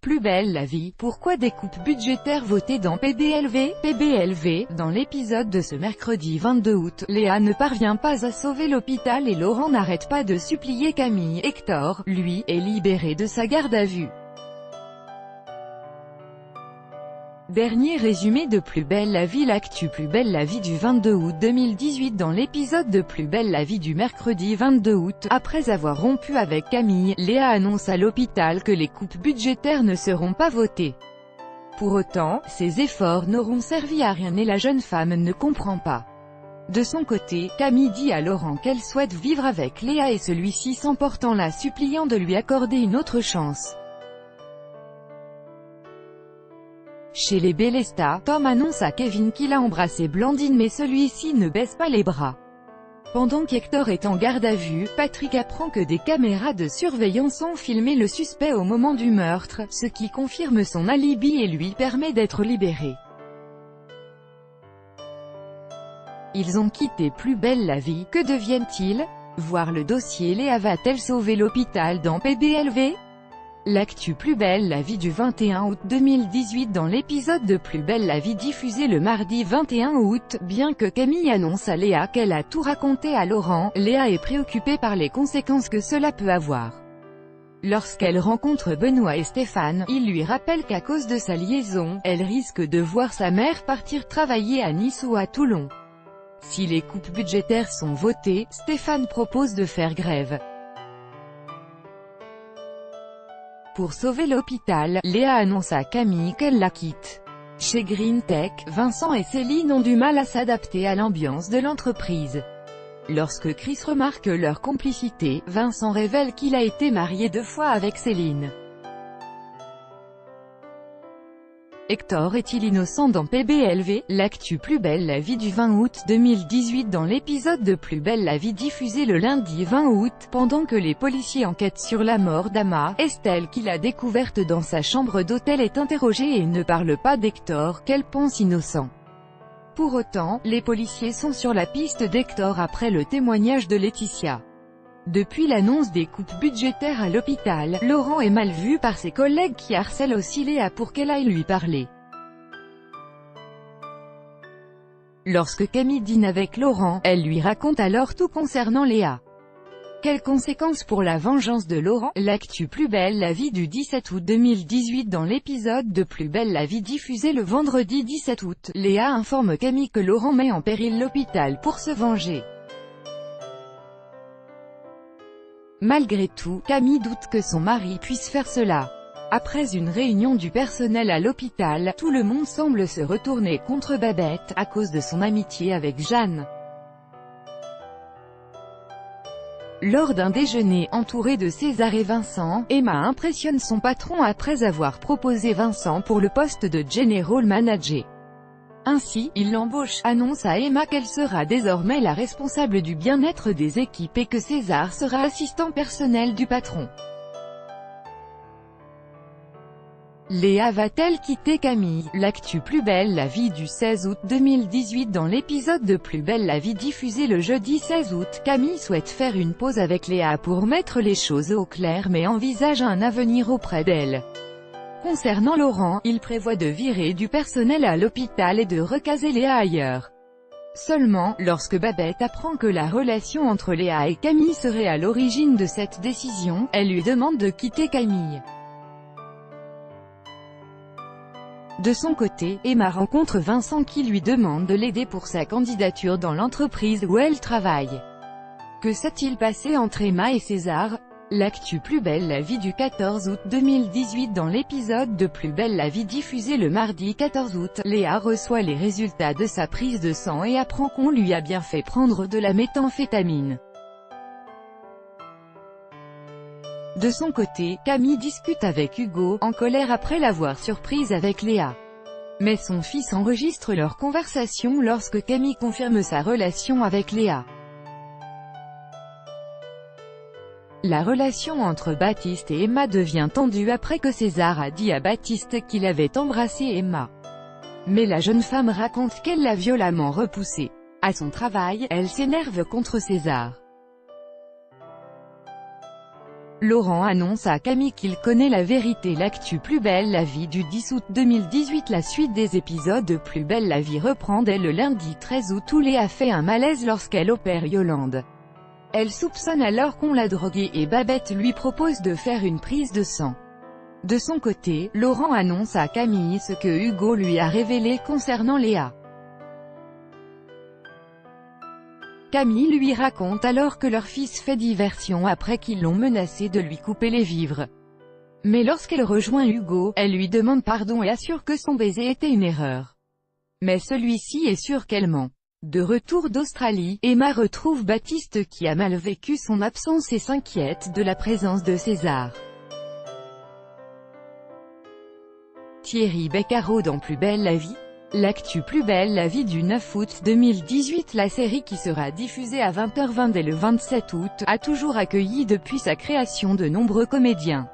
Plus belle la vie, pourquoi des coupes budgétaires votées dans PBLV, dans l'épisode de ce mercredi 22 août, Léa ne parvient pas à sauver l'hôpital et Laurent n'arrête pas de supplier Camille. Hector, lui, est libéré de sa garde à vue. Dernier résumé de Plus belle la vie. L'actu Plus belle la vie du 22 août 2018. Dans l'épisode de Plus belle la vie du mercredi 22 août, après avoir rompu avec Camille, Léa annonce à l'hôpital que les coupes budgétaires ne seront pas votées. Pour autant, ses efforts n'auront servi à rien et la jeune femme ne comprend pas. De son côté, Camille dit à Laurent qu'elle souhaite vivre avec Léa et celui-ci s'emportant la suppliant de lui accorder une autre chance. Chez les Bélesta, Tom annonce à Kevin qu'il a embrassé Blandine mais celui-ci ne baisse pas les bras. Pendant qu'Hector est en garde à vue, Patrick apprend que des caméras de surveillance ont filmé le suspect au moment du meurtre, ce qui confirme son alibi et lui permet d'être libéré. Ils ont quitté Plus belle la vie, que deviennent-ils? Voir le dossier. Léa va-t-elle sauver l'hôpital dans PBLV? L'actu Plus belle la vie du 21 août 2018. Dans l'épisode de Plus belle la vie diffusé le mardi 21 août, bien que Camille annonce à Léa qu'elle a tout raconté à Laurent, Léa est préoccupée par les conséquences que cela peut avoir. Lorsqu'elle rencontre Benoît et Stéphane, il lui rappelle qu'à cause de sa liaison, elle risque de voir sa mère partir travailler à Nice ou à Toulon. Si les coupes budgétaires sont votées, Stéphane propose de faire grève. Pour sauver l'hôpital, Léa annonce à Camille qu'elle la quitte. Chez Green Tech, Vincent et Céline ont du mal à s'adapter à l'ambiance de l'entreprise. Lorsque Chris remarque leur complicité, Vincent révèle qu'il a été marié 2 fois avec Céline. Hector est-il innocent dans PBLV? L'actu Plus belle la vie du 20 août 2018. Dans l'épisode de Plus belle la vie diffusé le lundi 20 août, pendant que les policiers enquêtent sur la mort d'Ama, Estelle, qui l'a découverte dans sa chambre d'hôtel, est interrogée et ne parle pas d'Hector, qu'elle pense innocent. Pour autant, les policiers sont sur la piste d'Hector après le témoignage de Laetitia. Depuis l'annonce des coupes budgétaires à l'hôpital, Laurent est mal vu par ses collègues qui harcèlent aussi Léa pour qu'elle aille lui parler. Lorsque Camille dîne avec Laurent, elle lui raconte alors tout concernant Léa. Quelles conséquences pour la vengeance de Laurent? L'actu Plus belle la vie du 17 août 2018. Dans l'épisode de Plus belle la vie diffusé le vendredi 17 août, Léa informe Camille que Laurent met en péril l'hôpital pour se venger. Malgré tout, Camille doute que son mari puisse faire cela. Après une réunion du personnel à l'hôpital, tout le monde semble se retourner contre Babette, à cause de son amitié avec Jeanne. Lors d'un déjeuner, entouré de César et Vincent, Emma impressionne son patron après avoir proposé Vincent pour le poste de General Manager. Ainsi, il l'embauche, annonce à Emma qu'elle sera désormais la responsable du bien-être des équipes et que César sera assistant personnel du patron. Léa va-t-elle quitter Camille? L'actu Plus belle la vie du 16 août 2018. Dans l'épisode de Plus belle la vie diffusé le jeudi 16 août, Camille souhaite faire une pause avec Léa pour mettre les choses au clair mais envisage un avenir auprès d'elle. Concernant Laurent, il prévoit de virer du personnel à l'hôpital et de recaser Léa ailleurs. Seulement, lorsque Babette apprend que la relation entre Léa et Camille serait à l'origine de cette décision, elle lui demande de quitter Camille. De son côté, Emma rencontre Vincent qui lui demande de l'aider pour sa candidature dans l'entreprise où elle travaille. Que s'est-il passé entre Emma et César? L'actu Plus belle la vie du 14 août 2018. Dans l'épisode de Plus belle la vie diffusé le mardi 14 août, Léa reçoit les résultats de sa prise de sang et apprend qu'on lui a bien fait prendre de la méthamphétamine. De son côté, Camille discute avec Hugo, en colère après l'avoir surprise avec Léa. Mais son fils enregistre leur conversation lorsque Camille confirme sa relation avec Léa. La relation entre Baptiste et Emma devient tendue après que César a dit à Baptiste qu'il avait embrassé Emma. Mais la jeune femme raconte qu'elle l'a violemment repoussé. À son travail, elle s'énerve contre César. Laurent annonce à Camille qu'il connaît la vérité. L'actu Plus belle la vie du 10 août 2018. La suite des épisodes de Plus belle la vie reprend dès le lundi 13 août où Léa fait un malaise lorsqu'elle opère Yolande. Elle soupçonne alors qu'on l'a droguée et Babette lui propose de faire une prise de sang. De son côté, Laurent annonce à Camille ce que Hugo lui a révélé concernant Léa. Camille lui raconte alors que leur fils fait diversion après qu'ils l'ont menacé de lui couper les vivres. Mais lorsqu'elle rejoint Hugo, elle lui demande pardon et assure que son baiser était une erreur. Mais celui-ci est sûr qu'elle ment. De retour d'Australie, Emma retrouve Baptiste qui a mal vécu son absence et s'inquiète de la présence de César. Thierry Beccaro dans Plus belle la vie. L'actu Plus belle la vie du 9 août 2018. La série qui sera diffusée à 20h20 dès le 27 août, a toujours accueilli depuis sa création de nombreux comédiens.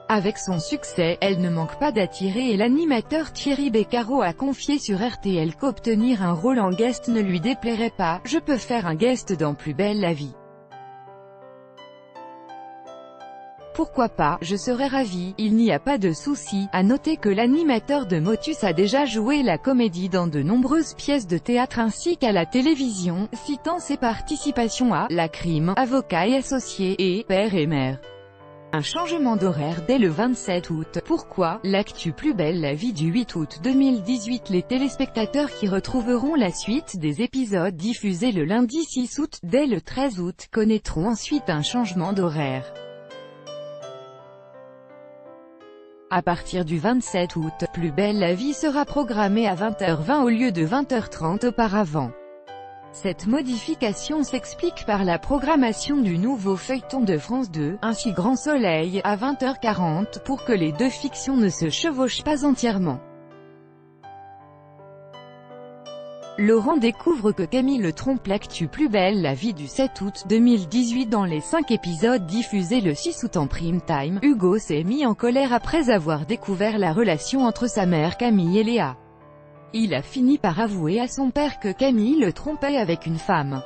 Avec son succès, elle ne manque pas d'attirer et l'animateur Thierry Beccaro a confié sur RTL qu'obtenir un rôle en guest ne lui déplairait pas. « Je peux faire un guest dans Plus belle la vie. Pourquoi pas, je serais ravi, il n'y a pas de souci. » À noter que l'animateur de Motus a déjà joué la comédie dans de nombreuses pièces de théâtre ainsi qu'à la télévision, citant ses participations à La Crime, Avocat et Associé et Père et Mère. Un changement d'horaire dès le 27 août. Pourquoi? L'actu Plus belle la vie du 8 août 2018. Les téléspectateurs qui retrouveront la suite des épisodes diffusés le lundi 6 août, dès le 13 août, connaîtront ensuite un changement d'horaire. À partir du 27 août, Plus belle la vie sera programmée à 20h20 au lieu de 20h30 auparavant. Cette modification s'explique par la programmation du nouveau feuilleton de France 2, ainsi Grand Soleil, à 20h40 pour que les deux fictions ne se chevauchent pas entièrement. Laurent découvre que Camille le trompe. L'actu Plus belle la vie du 7 août 2018. Dans les 5 épisodes diffusés le 6 août en prime time, Hugo s'est mis en colère après avoir découvert la relation entre sa mère Camille et Léa. Il a fini par avouer à son père que Camille le trompait avec une femme.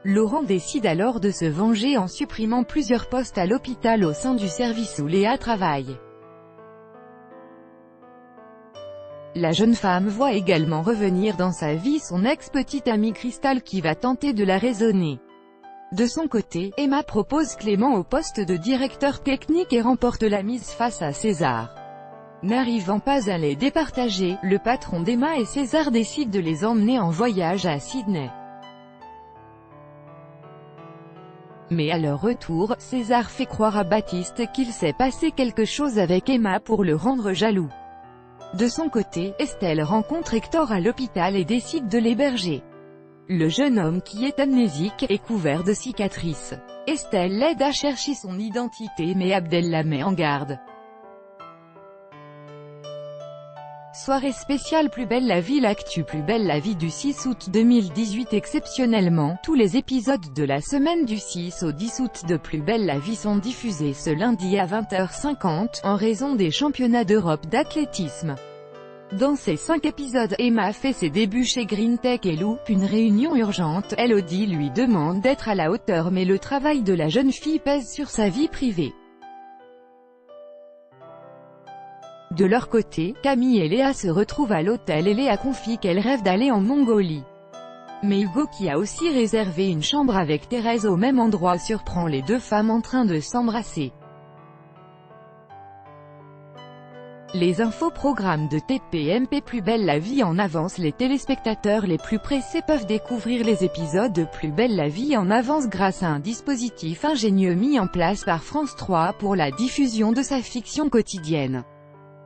Laurent décide alors de se venger en supprimant plusieurs postes à l'hôpital au sein du service où Léa travaille. La jeune femme voit également revenir dans sa vie son ex-petite amie Cristal qui va tenter de la raisonner. De son côté, Emma propose Clément au poste de directeur technique et remporte la mise face à César. N'arrivant pas à les départager, le patron d'Emma et César décide de les emmener en voyage à Sydney. Mais à leur retour, César fait croire à Baptiste qu'il s'est passé quelque chose avec Emma pour le rendre jaloux. De son côté, Estelle rencontre Hector à l'hôpital et décide de l'héberger. Le jeune homme qui est amnésique, est couvert de cicatrices. Estelle l'aide à chercher son identité mais Abdel la met en garde. Soirée spéciale Plus belle la vie. L'actu Plus belle la vie du 6 août 2018. Exceptionnellement, tous les épisodes de la semaine du 6 au 10 août de Plus belle la vie sont diffusés ce lundi à 20h50, en raison des championnats d'Europe d'athlétisme. Dans ces 5 épisodes, Emma fait ses débuts chez Green Tech et loupe une réunion urgente. Elodie lui demande d'être à la hauteur mais le travail de la jeune fille pèse sur sa vie privée. De leur côté, Camille et Léa se retrouvent à l'hôtel et Léa confie qu'elle rêve d'aller en Mongolie. Mais Hugo, qui a aussi réservé une chambre avec Thérèse au même endroit, surprend les deux femmes en train de s'embrasser. Les infoprogrammes de TPMP. Plus belle la vie en avance. Les téléspectateurs les plus pressés peuvent découvrir les épisodes de Plus belle la vie en avance grâce à un dispositif ingénieux mis en place par France 3 pour la diffusion de sa fiction quotidienne.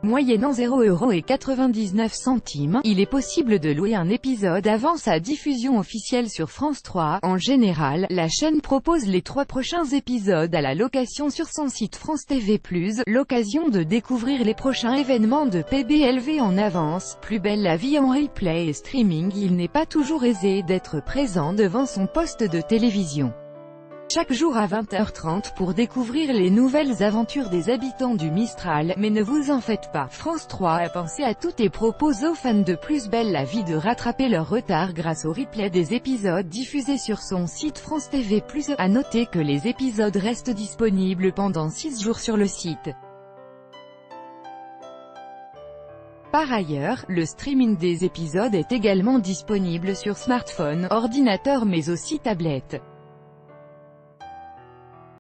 Moyennant 0,99 €, il est possible de louer un épisode avant sa diffusion officielle sur France 3. En général, la chaîne propose les 3 prochains épisodes à la location sur son site France TV+, l'occasion de découvrir les prochains événements de PBLV en avance. Plus belle la vie en replay et streaming. Il n'est pas toujours aisé d'être présent devant son poste de télévision. chaque jour à 20h30 pour découvrir les nouvelles aventures des habitants du Mistral. Mais ne vous en faites pas, France 3 a pensé à tout et propose aux fans de Plus belle la vie de rattraper leur retard grâce au replay des épisodes diffusés sur son site France TV+. À noter que les épisodes restent disponibles pendant 6 jours sur le site. Par ailleurs, le streaming des épisodes est également disponible sur smartphone, ordinateur mais aussi tablette.